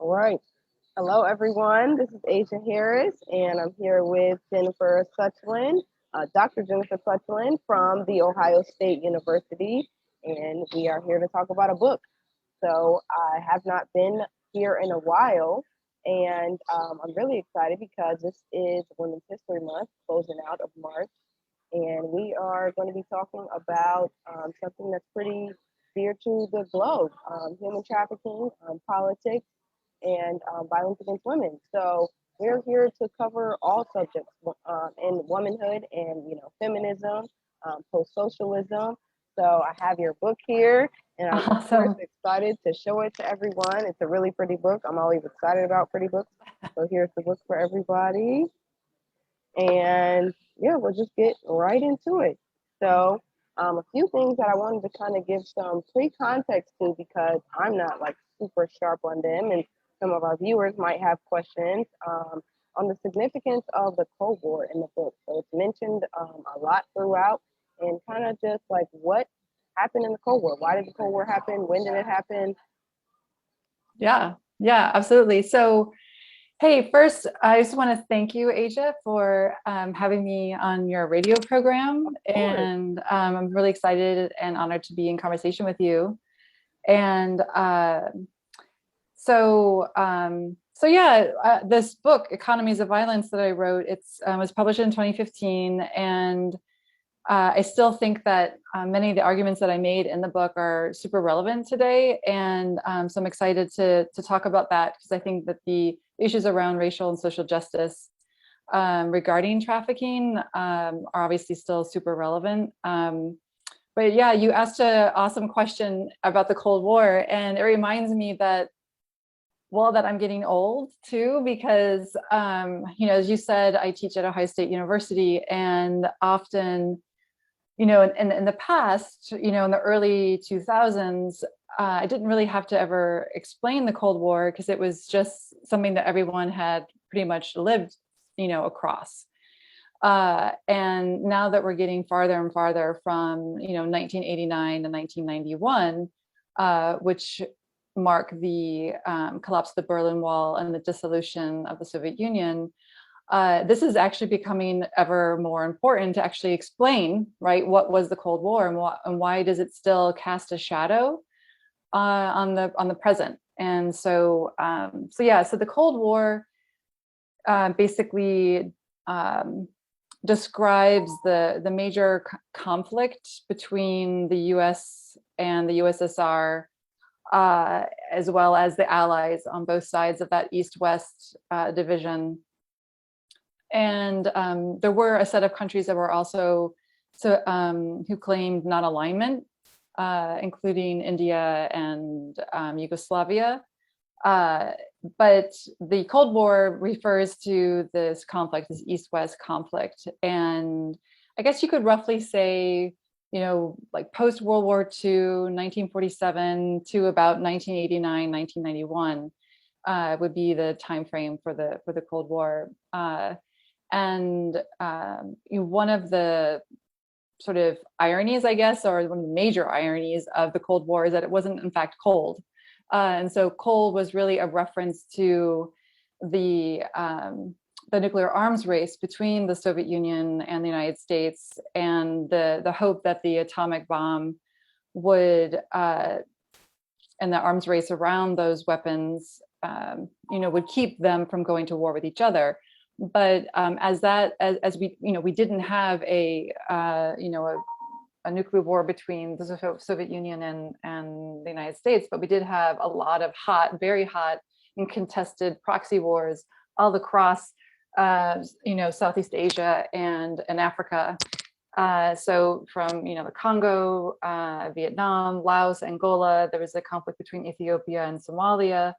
All right. Hello, everyone. This is Asia Harris, and I'm here with Jennifer Suchland, Dr. Jennifer Suchland from The Ohio State University, and we are here to talk about a book. So I have not been here in a while, and I'm really excited because this is Women's History Month, closing out of March, and we are going to be talking about something that's pretty dear to the globe, human trafficking, politics, and violence against women. So we're here to cover all subjects in womanhood and feminism, post-socialism. So I have your book here, and I'm of course excited to show it to everyone. It's a really pretty book. I'm always excited about pretty books. So here's the book for everybody. And yeah, we'll just get right into it. So a few things that I wanted to kind of give some pre-context to, because I'm not like super sharp on them, and some of our viewers might have questions on the significance of the Cold War in the book. So it's mentioned a lot throughout, and kind of just like what happened in the Cold War. Why did the Cold War happen? When did it happen? Yeah, absolutely. So, hey, first, I just want to thank you, Asia, for having me on your radio program. And I'm really excited and honored to be in conversation with you. And this book, Economies of Violence, that I wrote, was published in 2015. And I still think that many of the arguments that I made in the book are super relevant today. And so I'm excited to talk about that, because I think that the issues around racial and social justice regarding trafficking are obviously still super relevant. But yeah, you asked an awesome question about the Cold War, and it reminds me that I'm getting old too, because as you said, I teach at Ohio State University, and often, in the past, in the early 2000s, I didn't really have to ever explain the Cold War, because it was just something that everyone had pretty much lived, across. And now that we're getting farther and farther from, 1989 to 1991, which mark the collapse of the Berlin Wall and the dissolution of the Soviet Union, this is actually becoming ever more important to actually explain, right, what was the Cold War, and why does it still cast a shadow on the present. And so the Cold War basically describes the major conflict between the U.S. and the USSR, as well as the Allies on both sides of that East-West division. And there were a set of countries that were also who claimed non-alignment, including India and Yugoslavia. But the Cold War refers to this conflict, this East-West conflict. And I guess you could roughly say, like post-World War II, 1947 to about 1989, 1991 would be the time frame for the Cold War. And one of the sort of ironies, I guess, or one of the major ironies of the Cold War is that it wasn't in fact cold. And so cold was really a reference to the nuclear arms race between the Soviet Union and the United States, and the hope that the atomic bomb would, and the arms race around those weapons, would keep them from going to war with each other. But as we didn't have a nuclear war between the Soviet Union and the United States, but we did have a lot of very hot and contested proxy wars all across Southeast Asia and Africa. So from the Congo, Vietnam, Laos, Angola, there was a conflict between Ethiopia and Somalia.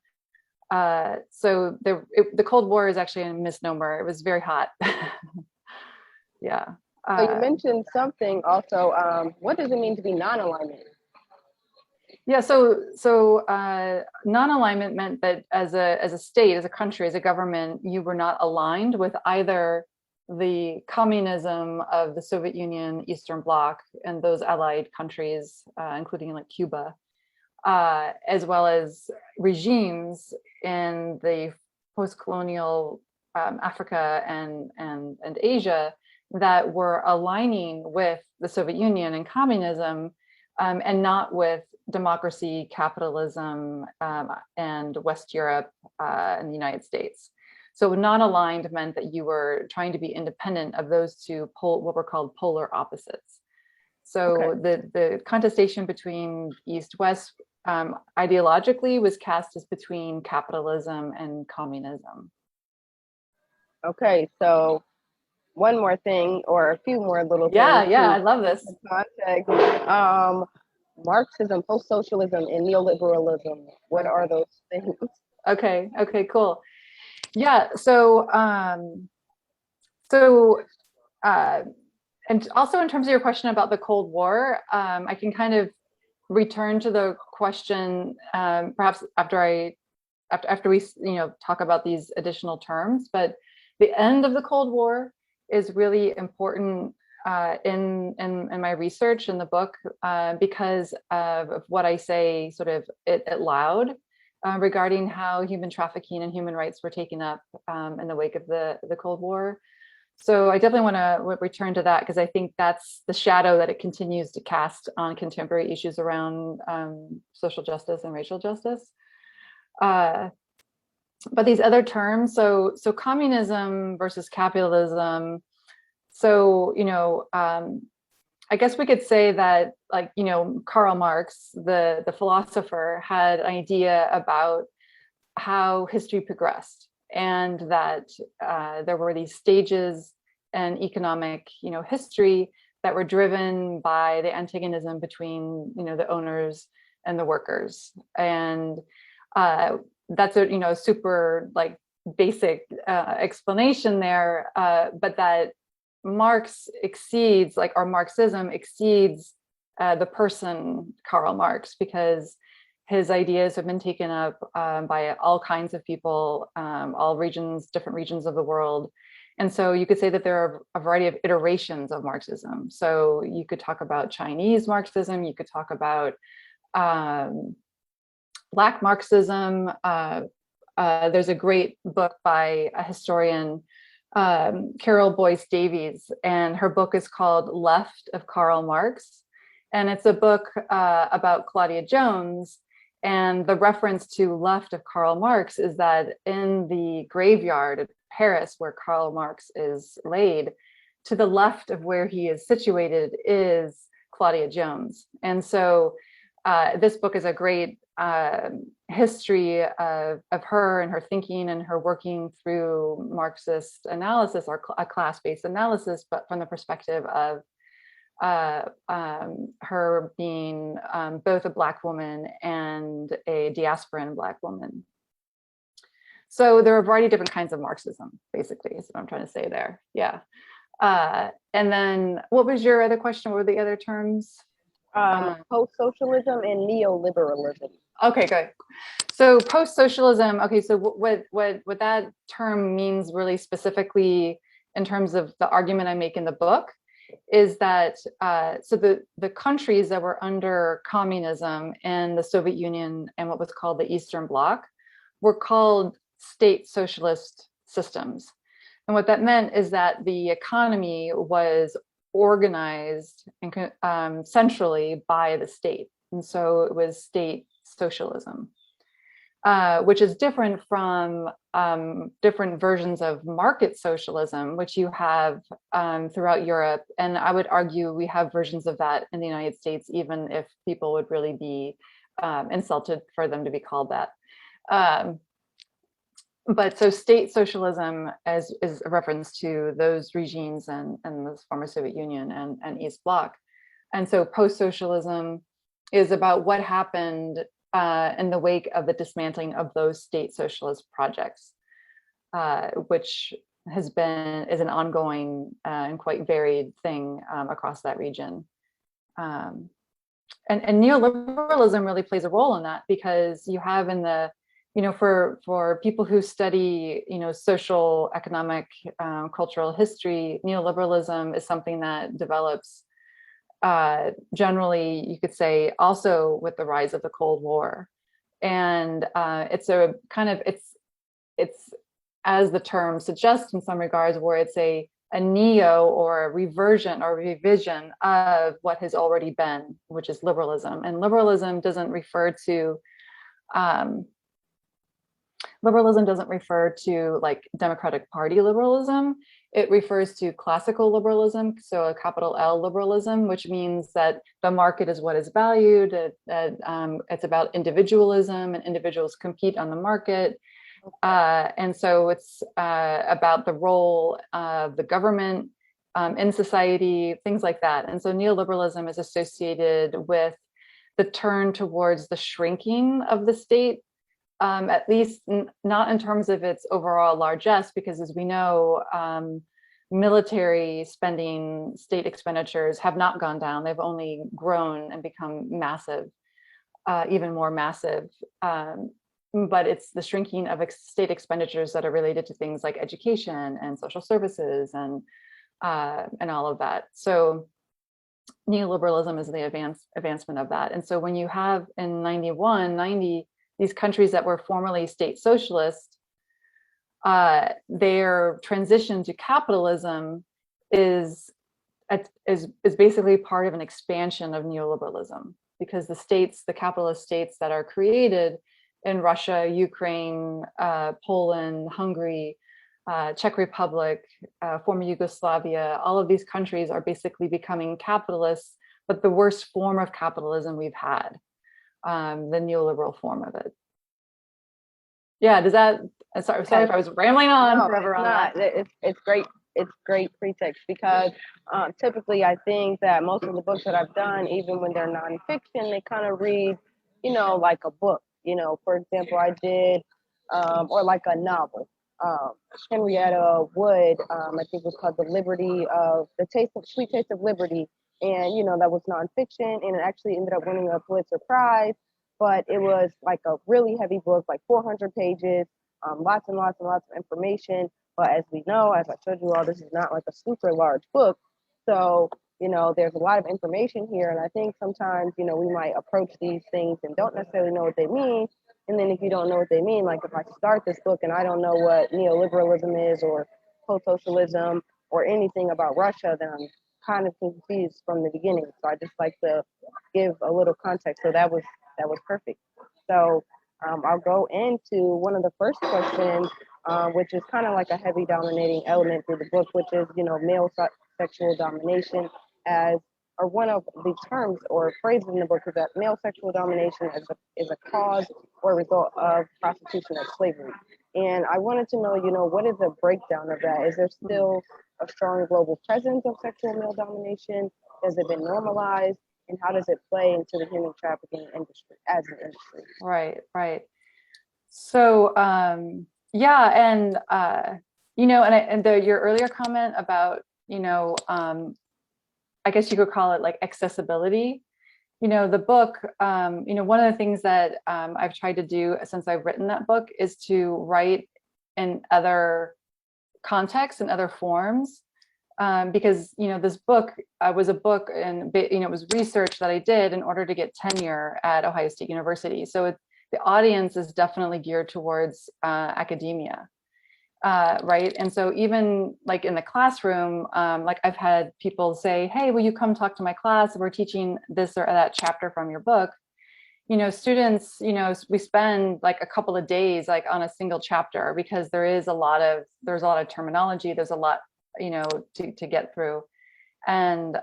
So the Cold War is actually a misnomer. It was very hot. Yeah. So you mentioned something also. What does it mean to be non-alignment? Yeah, so non-alignment meant that as a state, as a country, as a government, you were not aligned with either the communism of the Soviet Union, Eastern Bloc, and those allied countries, including like Cuba, as well as regimes in the post-colonial Africa and Asia that were aligning with the Soviet Union and communism, and not with democracy, capitalism, and West Europe and the United States. So non-aligned meant that you were trying to be independent of those two what were called polar opposites. So the contestation between East-West ideologically was cast as between capitalism and communism. Okay, so one more thing, or a few more little things. Yeah, I love this. Context. Marxism, post-socialism, and neoliberalism. What are those things? Okay, cool. Yeah, and also in terms of your question about the Cold War, I can kind of return to the question perhaps after we talk about these additional terms. But the end of the Cold War is really important in my research in the book because of what I say sort of it loud regarding how human trafficking and human rights were taken up in the wake of the Cold War. So I definitely want to return to that because I think that's the shadow that it continues to cast on contemporary issues around social justice and racial justice. But these other terms, so communism versus capitalism. So, I guess we could say that, like, Karl Marx, the philosopher, had an idea about how history progressed, and that there were these stages in economic, history that were driven by the antagonism between, the owners and the workers. And that's a super like basic explanation there, but that Marx exceeds, like, or Marxism exceeds the person Karl Marx, because his ideas have been taken up by all kinds of people, all regions, different regions of the world. And so you could say that there are a variety of iterations of Marxism. So you could talk about Chinese Marxism, you could talk about Black Marxism. There's a great book by a historian, Carol Boyce Davies, and her book is called Left of Karl Marx. And it's a book about Claudia Jones. And the reference to Left of Karl Marx is that in the graveyard at Paris, where Karl Marx is laid, to the left of where he is situated is Claudia Jones. And so this book is a great history of her and her thinking and her working through Marxist analysis, or a class-based analysis, but from the perspective of her being both a Black woman and a diasporan Black woman. So there are a variety of different kinds of Marxism, basically, is what I'm trying to say there. Yeah. And then what was your other question? What were the other terms? Post-socialism and neoliberalism. Okay, good. So post-socialism, okay, so what that term means really specifically in terms of the argument I make in the book is that so the countries that were under communism in the Soviet Union and what was called the Eastern Bloc were called state socialist systems. And what that meant is that the economy was organized and centrally by the state. And so it was state socialism, which is different from different versions of market socialism, which you have throughout Europe. And I would argue we have versions of that in the United States, even if people would really be insulted for them to be called that. But so state socialism is a reference to those regimes and the former Soviet Union and East Bloc. And so post-socialism is about what happened in the wake of the dismantling of those state socialist projects, which is an ongoing and quite varied thing across that region. And neoliberalism really plays a role in that, because you have in the, for people who study, social, economic, cultural history, neoliberalism is something that develops generally, you could say, also with the rise of the Cold War. And it's a kind of, it's as the term suggests in some regards, where it's a neo or a reversion or revision of what has already been, which is liberalism. And liberalism doesn't refer to like Democratic Party liberalism. It refers to classical liberalism, so a capital L liberalism, which means that the market is what is valued. It's about individualism, and individuals compete on the market. And so it's about the role of the government in society, things like that. And so neoliberalism is associated with the turn towards the shrinking of the state, at least not in terms of its overall largesse, because as we know, military spending, state expenditures have not gone down. They've only grown and become massive, even more massive. But it's the shrinking of state expenditures that are related to things like education and social services and all of that. So neoliberalism is the advancement of that. And so when you have in 90, these countries that were formerly state socialist, their transition to capitalism is basically part of an expansion of neoliberalism, because the capitalist states that are created in Russia, Ukraine, Poland, Hungary, Czech Republic, former Yugoslavia, all of these countries are basically becoming capitalists, but the worst form of capitalism we've had, the neoliberal form of it. Yeah, does that, sorry if I was rambling on forever on that. It's great. It's great pretext, because typically I think that most of the books that I've done, even when they're nonfiction, they kind of read, like a book. For example, I did, or like a novel. Henrietta Wood, I think it was called The Sweet Taste of Liberty. And, that was nonfiction, and it actually ended up winning a Pulitzer Prize, but it was like a really heavy book, like 400 pages, lots and lots and lots of information. But as we know, as I showed you all, this is not like a super large book. So, there's a lot of information here. And I think sometimes, we might approach these things and don't necessarily know what they mean. And then if you don't know what they mean, like if I start this book and I don't know what neoliberalism is or post-socialism or anything about Russia, then I'm kind of confused from the beginning. So I just like to give a little context. So that was perfect. So I'll go into one of the first questions, which is kind of like a heavy dominating element through the book, which is, male sexual domination or one of the terms or phrases in the book is that male sexual domination is a cause or result of prostitution or slavery. And I wanted to know, what is the breakdown of that? Is there still a strong global presence of sexual male domination? Has it been normalized? And how does it play into the human trafficking industry as an industry? Right. So, yeah, and your earlier comment about, I guess you could call it like accessibility. The book, one of the things that I've tried to do since I've written that book is to write in other contexts and other forms. Because this book was a book, and it was research that I did in order to get tenure at Ohio State University. So the audience is definitely geared towards academia, right? And so even like in the classroom, like I've had people say, "Hey, will you come talk to my class? We're teaching this or that chapter from your book." Students, we spend like a couple of days like on a single chapter, because there's a lot of terminology, there's a lot to get through. And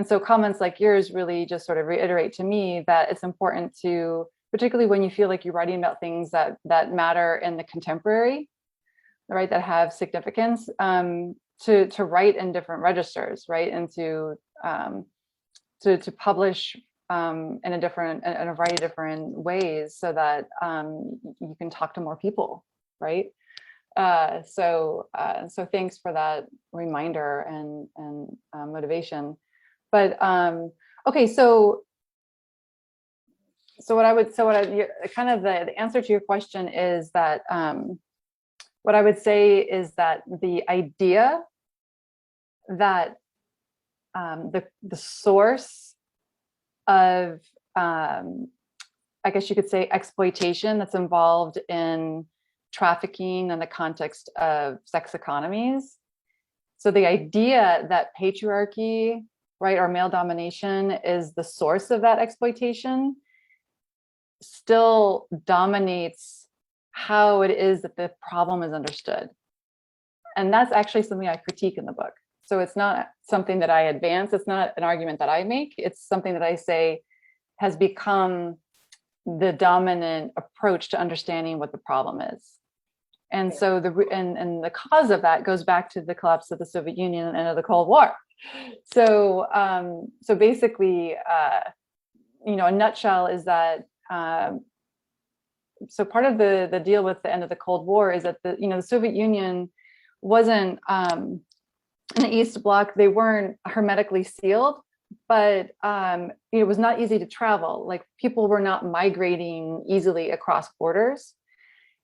so comments like yours really just sort of reiterate to me that it's important to, particularly when you feel like you're writing about things that matter in the contemporary, right, that have significance, to write in different registers, right, and to publish in a variety of different ways, so that you can talk to more people, right? So thanks for that reminder and motivation. But okay, so kind of the answer to your question is that what I would say is that the idea that the source of, I guess you could say, exploitation that's involved in trafficking in the context of sex economies. So the idea that patriarchy, right, or male domination is the source of that exploitation still dominates how it is that the problem is understood. And that's actually something I critique in the book. So it's not something that I advance. It's not an argument that I make. It's something that I say has become the dominant approach to understanding what the problem is. And so the cause of that goes back to the collapse of the Soviet Union and of the Cold War. So so basically, a nutshell is that so part of the deal with the end of the Cold War is that the Soviet Union wasn't in the East Bloc. They weren't hermetically sealed, but it was not easy to travel. Like, people were not migrating easily across borders.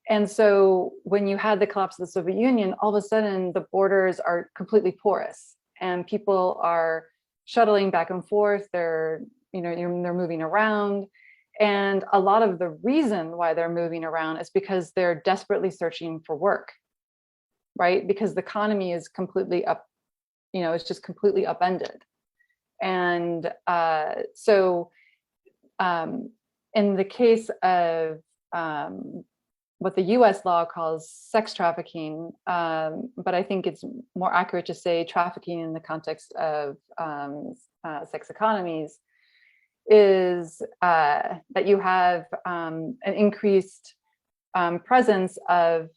And so when you had the collapse of the Soviet Union, all of a sudden the borders are completely porous and people are shuttling back and forth. They're moving around. And a lot of the reason why they're moving around is because they're desperately searching for work, right? Because the economy is completely it's just completely upended. And so in the case of what the US law calls sex trafficking, but I think it's more accurate to say trafficking in the context of sex economies, is that you have an increased presence of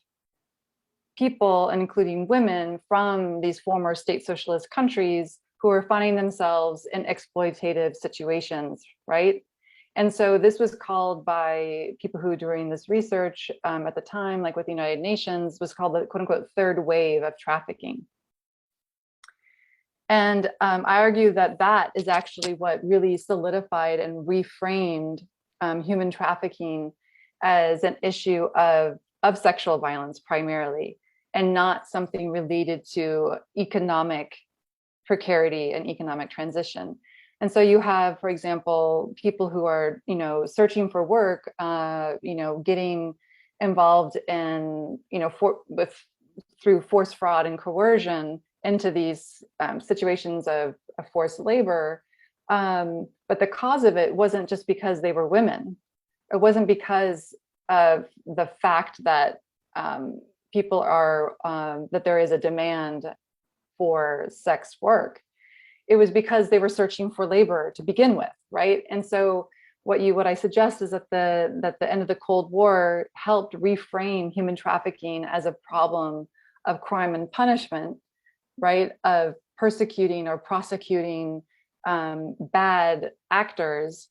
people, and including women, from these former state socialist countries who are finding themselves in exploitative situations, right? And so this was called by people who were doing this research at the time, like with the United Nations, was called the quote unquote third wave of trafficking. And I argue that that is actually what really solidified and reframed human trafficking as an issue of sexual violence primarily, and not something related to economic precarity and economic transition. And so you have, for example, people who are, searching for work, getting involved in, through force, fraud, and coercion into these situations of forced labor. But the cause of it wasn't just because they were women. It wasn't because of the fact that people are, that there is a demand for sex work. It was because they were searching for labor to begin with, right? And so what I suggest is that the end of the Cold War helped reframe human trafficking as a problem of crime and punishment, right? Of persecuting or prosecuting bad actors,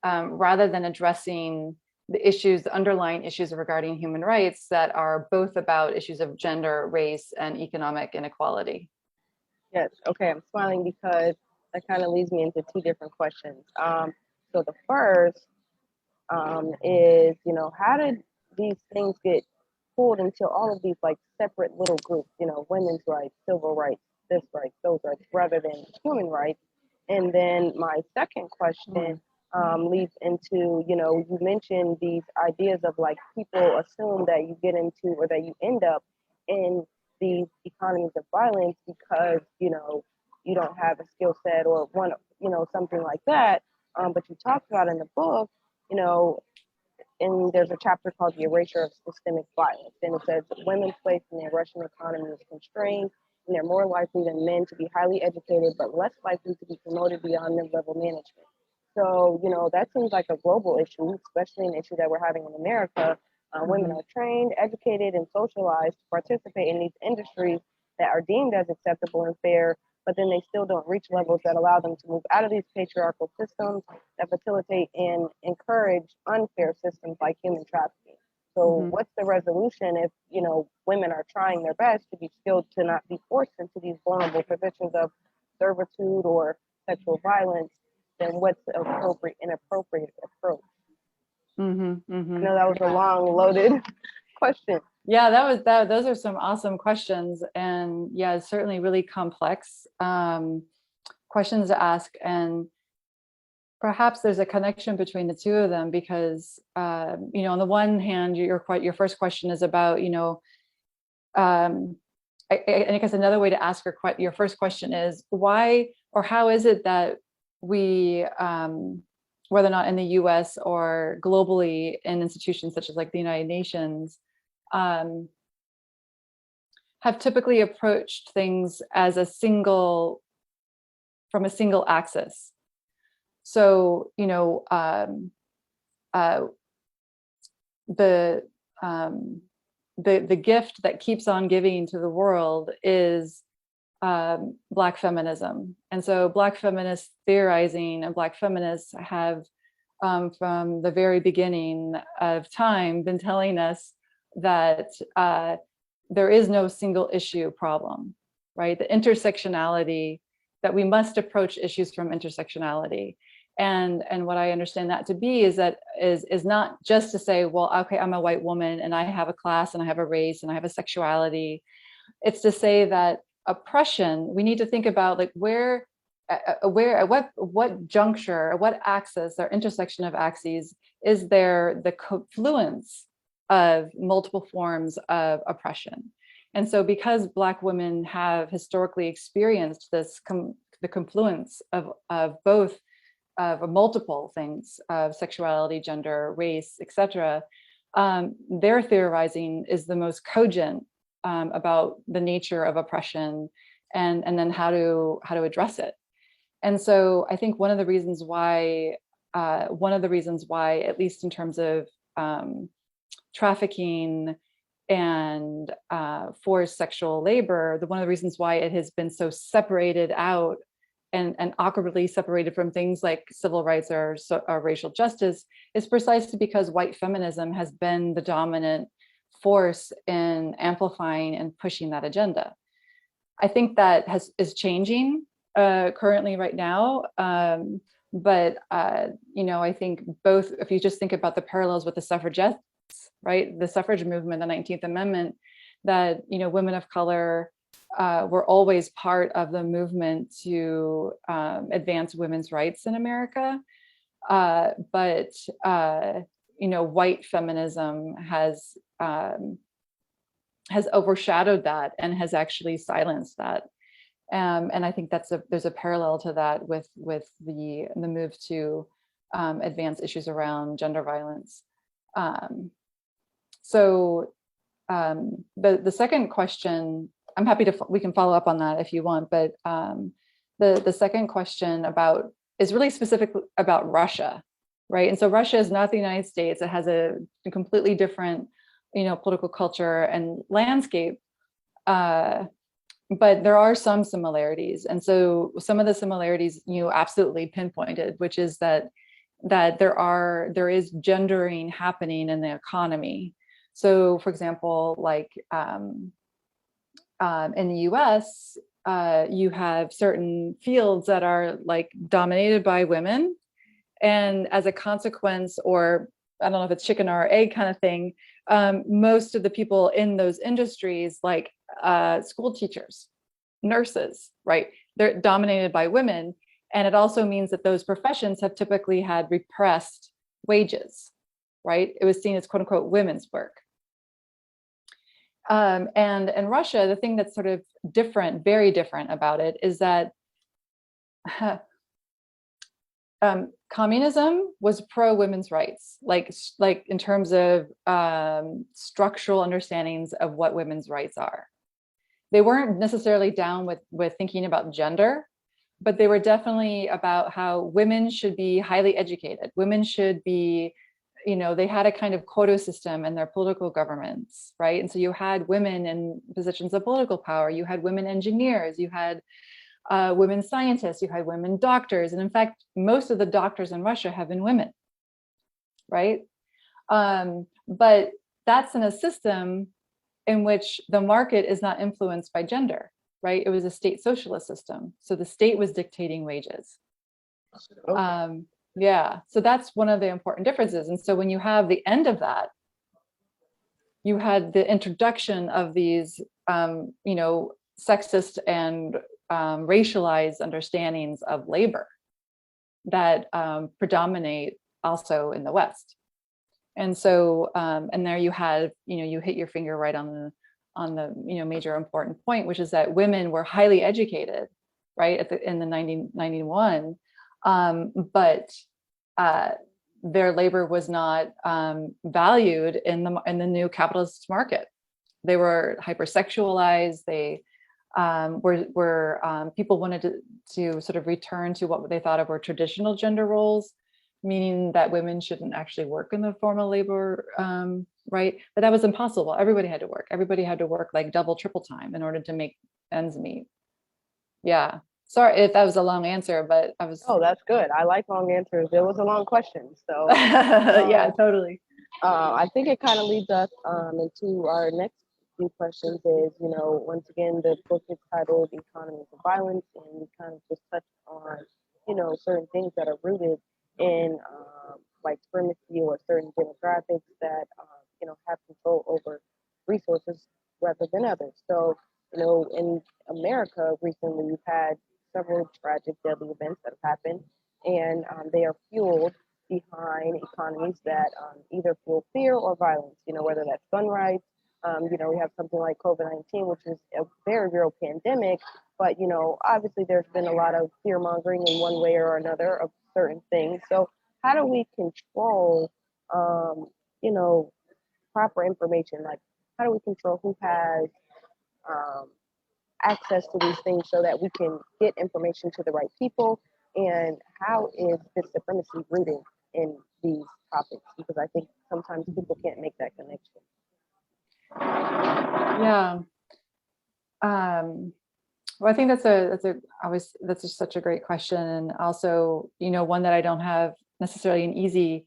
rather than addressing the underlying issues regarding human rights that are both about issues of gender, race, and economic inequality. Yes. Okay. I'm smiling because that kind of leads me into two different questions. So the first is, how did these things get pulled into all of these like separate little groups? Women's rights, civil rights, this rights, those rights, rather than human rights. And then my second question leads into, you mentioned these ideas of like people assume that you get into or that you end up in these economies of violence because, you don't have a skill set or one, something like that. But you talked about in the book, and there's a chapter called The Erasure of Systemic Violence. And it says women's place in the Russian economy is constrained, and they're more likely than men to be highly educated, but less likely to be promoted beyond mid-level management. So, that seems like a global issue, especially an issue that we're having in America. Women are trained, educated, and socialized to participate in these industries that are deemed as acceptable and fair, but then they still don't reach levels that allow them to move out of these patriarchal systems that facilitate and encourage unfair systems like human trafficking. So what's the resolution if, women are trying their best to be skilled to not be forced into these vulnerable positions of servitude or sexual violence? Then what's the inappropriate approach? I know that was a long, loaded question. Yeah, those are some awesome questions, and yeah, it's certainly really complex questions to ask, and perhaps there's a connection between the two of them, because you know, on the one hand, your first question is about, you know, I guess another way to ask your first question is why or how is it that we, whether or not in the US or globally in institutions such as like the United Nations, have typically approached things as from a single axis. So, you know, the gift that keeps on giving to the world is Black feminism. And so Black feminist theorizing and Black feminists have, from the very beginning of time, been telling us that there is no single issue problem, right? The intersectionality, that we must approach issues from intersectionality. And what I understand that to be is that is not just to say, well, okay, I'm a white woman and I have a class and I have a race and I have a sexuality. It's to say that oppression, we need to think about like at what juncture, what axis or intersection of axes is there the confluence of multiple forms of oppression. And so because Black women have historically experienced this the confluence of both of multiple things of sexuality, gender, race, etc., their theorizing is the most cogent about the nature of oppression and then how to address it. And so I think one of the reasons why, at least in terms of trafficking and forced sexual labor, one of the reasons why it has been so separated out and awkwardly separated from things like civil rights or racial justice is precisely because white feminism has been the dominant force in amplifying and pushing that agenda. I think that is changing currently right now. But you know, I think both, if you just think about the parallels with the suffragettes, right? The suffrage movement, the 19th Amendment, that, you know, women of color were always part of the movement to advance women's rights in America. But you know, white feminism has overshadowed that and has actually silenced that. And I think there's a parallel to that with the move to advance issues around gender violence. So the second question, I'm happy we can follow up on that if you want, but the second question is really specific about Russia, right? And so Russia is not the United States. It has a completely different, you know, political culture and landscape, but there are some similarities. And so some of the similarities you absolutely pinpointed, which is that there is gendering happening in the economy. So, for example, like in the US, you have certain fields that are like dominated by women. And as a consequence, or I don't know if it's chicken or egg kind of thing, most of the people in those industries, like school teachers, nurses, right, they're dominated by women. And it also means that those professions have typically had repressed wages, right? It was seen as quote unquote women's work. And in Russia, the thing that's sort of different, very different about it is that communism was pro women's rights, like in terms of structural understandings of what women's rights are. They weren't necessarily down with thinking about gender, but they were definitely about how women should be highly educated. Women should be, you know, they had a kind of quota system in their political governments, right? And so you had women in positions of political power, you had women engineers, you had women scientists, you had women doctors. And in fact, most of the doctors in Russia have been women, right? But that's in a system in which the market is not influenced by gender, right? It was a state socialist system. So the state was dictating wages. Okay. Yeah, so that's one of the important differences. And so when you have the end of that, you had the introduction of these, you know, sexist and racialized understandings of labor that predominate also in the West. And so, and there you had, you hit your finger right on the major important point, which is that women were highly educated, right, in the 1991, but their labor was not valued in the new capitalist market. They were hypersexualized. They people wanted to sort of return to what they thought of were traditional gender roles, meaning that women shouldn't actually work in the formal labor, right? But that was impossible. Everybody had to work. Everybody had to work like double, triple time in order to make ends meet. Yeah. Sorry if that was a long answer, but I was. Oh, that's good. I like long answers. It was a long question. So, yeah, totally. I think it kind of leads us into our next few questions is, once again, the book is titled Economies of Violence, and we kind of just touched on, certain things that are rooted in white supremacy or certain demographics that, have control over resources rather than others. So, in America recently, we've had several tragic, deadly events that have happened, and they are fueled behind economies that either fuel fear or violence, whether that's gun rights. We have something like COVID-19, which is a very real pandemic, but, obviously there's been a lot of fear mongering in one way or another of certain things. So how do we control, you know, proper information? Like, how do we control who has um, access to these things so that we can get information to the right people? And how is this supremacy rooted in these topics? Because I think sometimes people can't make that connection. Yeah. Well, I think that's just such a great question, and also, one that I don't have necessarily an easy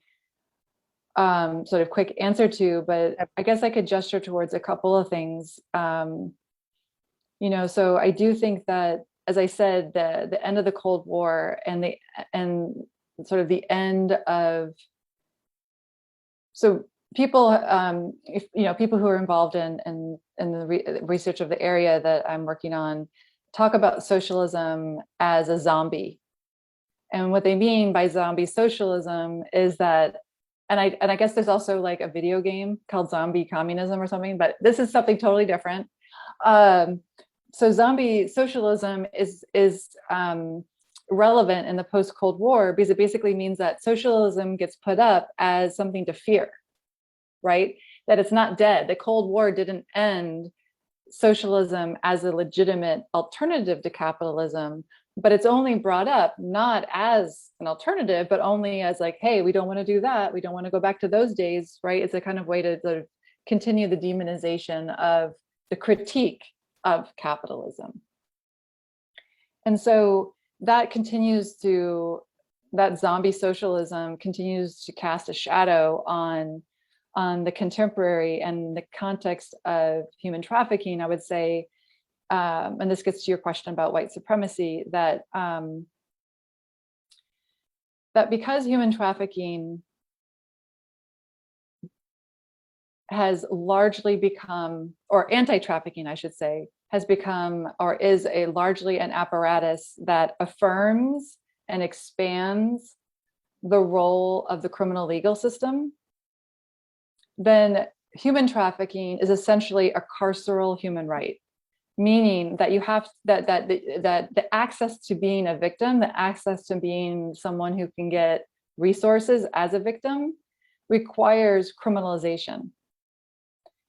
sort of quick answer to, but I guess I could gesture towards a couple of things. So I do think that, as I said, the end of the Cold War and sort of the end of, so people, people who are involved in the research of the area that I'm working on talk about socialism as a zombie. And what they mean by zombie socialism is that, and I guess there's also like a video game called Zombie Communism or something, but this is something totally different. So zombie socialism is relevant in the post-Cold War because it basically means that socialism gets put up as something to fear, right? That it's not dead. The Cold War didn't end socialism as a legitimate alternative to capitalism, but it's only brought up not as an alternative, but only as like, hey, we don't want to do that. We don't want to go back to those days, right? It's a kind of way to sort of continue the demonization of the critique of capitalism. And so that zombie socialism continues to cast a shadow on the contemporary and the context of human trafficking. I would say, and this gets to your question about white supremacy, that because human trafficking has largely become, or anti-trafficking, I should say, has become or is largely an apparatus that affirms and expands the role of the criminal legal system, then human trafficking is essentially a carceral human right, meaning that you have that the access to being a victim, the access to being someone who can get resources as a victim, requires criminalization.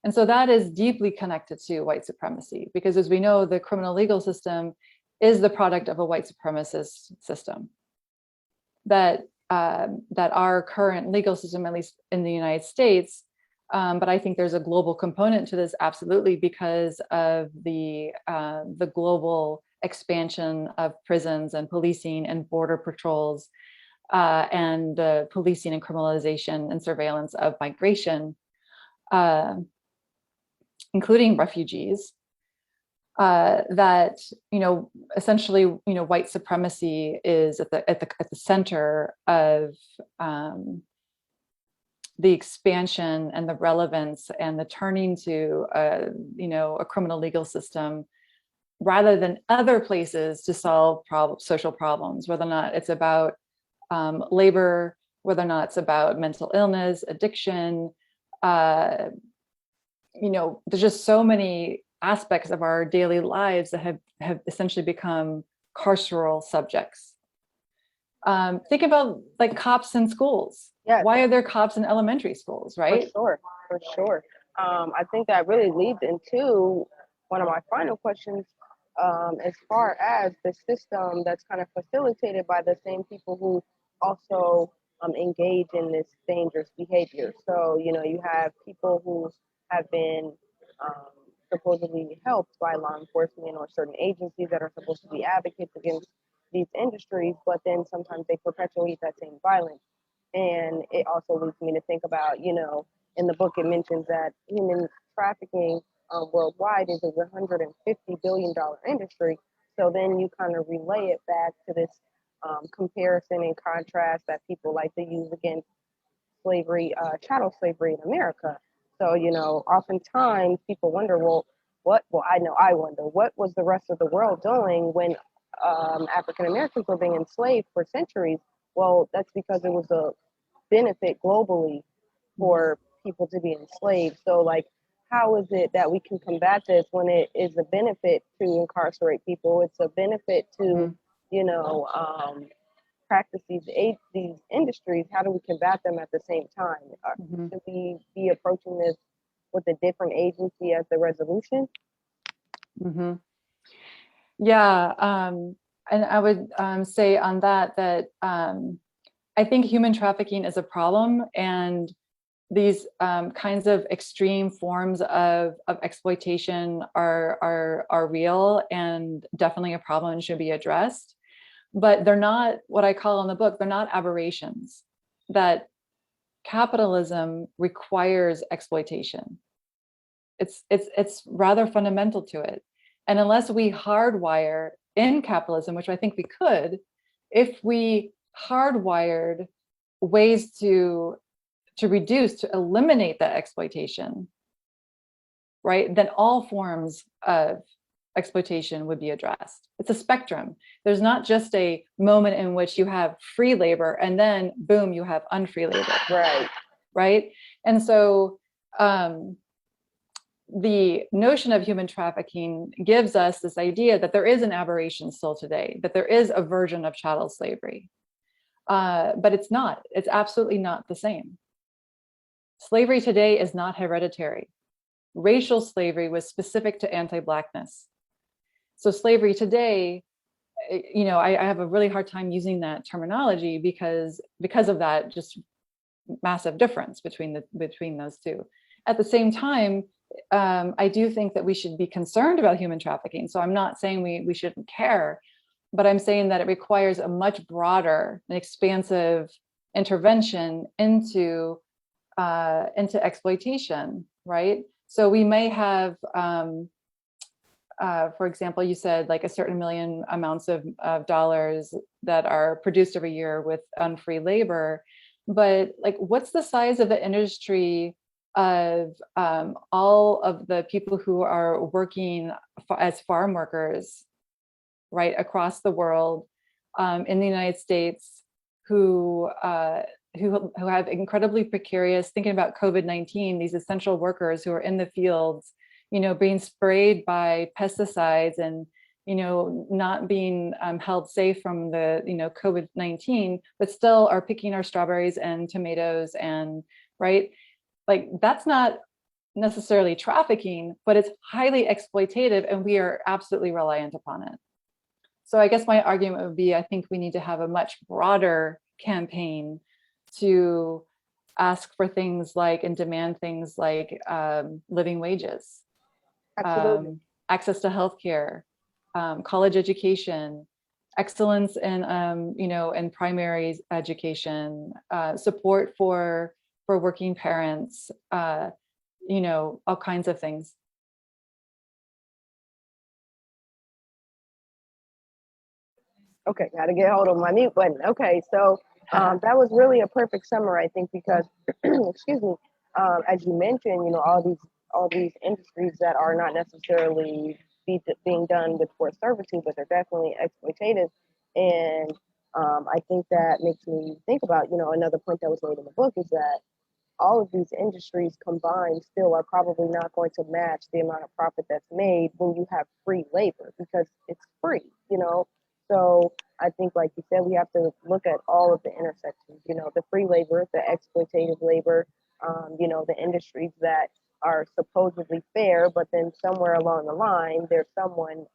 And so that is deeply connected to white supremacy, because as we know, the criminal legal system is the product of a white supremacist system. That our current legal system, at least in the United States, but I think there's a global component to this, absolutely, because of the global expansion of prisons and policing and border patrols, and the policing and criminalization and surveillance of migration, including refugees, that essentially white supremacy is at the center of the expansion and the relevance and the turning to a criminal legal system rather than other places to solve social problems, whether or not it's about labor, whether or not it's about mental illness, addiction. There's just so many aspects of our daily lives that have essentially become carceral subjects. Think about like cops in schools. Yes. Why are there cops in elementary schools, right? For sure. I think that really leads into one of my final questions, as far as the system that's kind of facilitated by the same people who also engage in this dangerous behavior. So, you have people who have been um, supposedly helped by law enforcement or certain agencies that are supposed to be advocates against these industries, but then sometimes they perpetuate that same violence. And it also leads me to think about, in the book it mentions that human trafficking worldwide is a $150 billion industry. So then you kind of relay it back to this comparison and contrast that people like to use against slavery, chattel slavery in America. So, oftentimes people wonder, well, I wonder, what was the rest of the world doing when African Americans were being enslaved for centuries? Well, that's because it was a benefit globally for people to be enslaved. So, like, how is it that we can combat this when it is a benefit to incarcerate people? It's a benefit to, practice these industries. How do we combat them at the same time? Should we be approaching this with a different agency as the resolution? Yeah, and I would say on that I think human trafficking is a problem, and these kinds of extreme forms of exploitation are real and definitely a problem and should be addressed. But they're not what I call in the book, they're not aberrations. That capitalism requires exploitation. It's rather fundamental to it. And unless we hardwire in capitalism, which I think we could, if we hardwired ways to reduce, to eliminate that exploitation, right, then all forms of exploitation would be addressed. It's a spectrum. There's not just a moment in which you have free labor and then boom, you have unfree labor. Right. And so the notion of human trafficking gives us this idea that there is an aberration still today, that there is a version of chattel slavery. But it's not. It's absolutely not the same. Slavery today is not hereditary. Racial slavery was specific to anti-Blackness. So slavery today, I have a really hard time using that terminology because of that just massive difference between those two. At the same time, I do think that we should be concerned about human trafficking. So I'm not saying we shouldn't care, but I'm saying that it requires a much broader and expansive intervention into exploitation, right? So we may have, for example, you said like a certain million amounts of dollars that are produced every year with unfree labor, but like, what's the size of the industry of all of the people who are working as farm workers, right, across the world, in the United States, who have incredibly precarious, thinking about COVID-19, these essential workers who are in the fields, being sprayed by pesticides and, not being held safe from the, COVID-19, but still are picking our strawberries and tomatoes and, right? Like, that's not necessarily trafficking, but it's highly exploitative and we are absolutely reliant upon it. So I guess my argument would be, I think we need to have a much broader campaign to ask for things like and demand things like living wages, access to healthcare, college education, excellence in in primary education, support for working parents, all kinds of things. Okay, got to get hold of my mute button. Okay, so that was really a perfect summary, I think, because excuse me, as you mentioned, all these industries that are not necessarily being done with forced servitude, but they're definitely exploitative. And I think that makes me think about, another point that was made in the book is that all of these industries combined still are probably not going to match the amount of profit that's made when you have free labor because it's free. So I think, like you said, we have to look at all of the intersections, the free labor, the exploitative labor, the industries that are supposedly fair, but then somewhere along the line, there's someone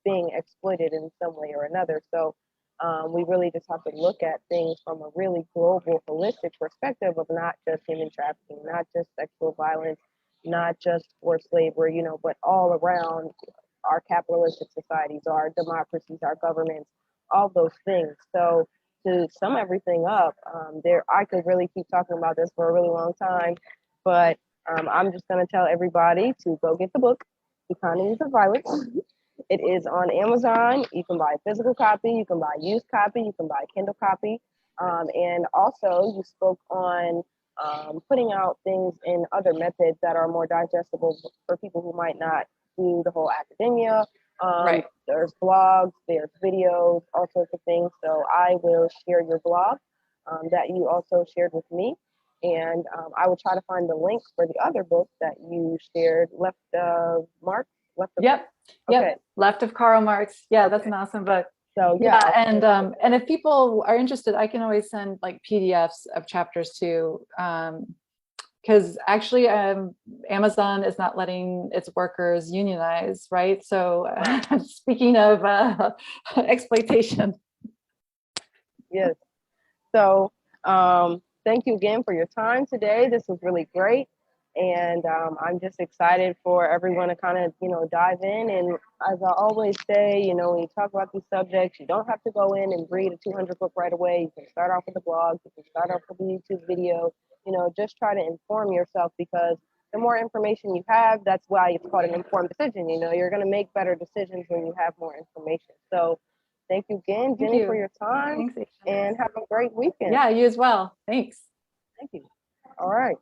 being exploited in some way or another. So we really just have to look at things from a really global, holistic perspective of not just human trafficking, not just sexual violence, not just forced labor, but all around our capitalistic societies, our democracies, our governments, all those things. So to sum everything up, I could really keep talking about this for a really long time, but I'm just going to tell everybody to go get the book, Economies of Violence. It is on Amazon. You can buy a physical copy, you can buy a used copy, you can buy a Kindle copy. And also, you spoke on putting out things in other methods that are more digestible for people who might not do the whole academia. Right. There's blogs, there's videos, all sorts of things. So I will share your blog that you also shared with me. And I will try to find the link for the other book that you shared, Left of Marx. Yep. Okay. Left of Karl Marx. Yeah, okay. That's an awesome book. So yeah, and if people are interested, I can always send like PDFs of chapters too, because actually Amazon is not letting its workers unionize, right? So speaking of exploitation. Yes. So thank you again for your time today. This was really great. And I'm just excited for everyone to kind of, dive in. And as I always say, when you talk about these subjects, you don't have to go in and read a 200 book right away. You can start off with a blog. You can start off with a YouTube video. Just try to inform yourself because the more information you have, that's why it's called an informed decision. You're going to make better decisions when you have more information. So thank you again, Jenny, for your time. Thanks, and have a great weekend. Yeah, you as well. Thanks. Thank you. All right.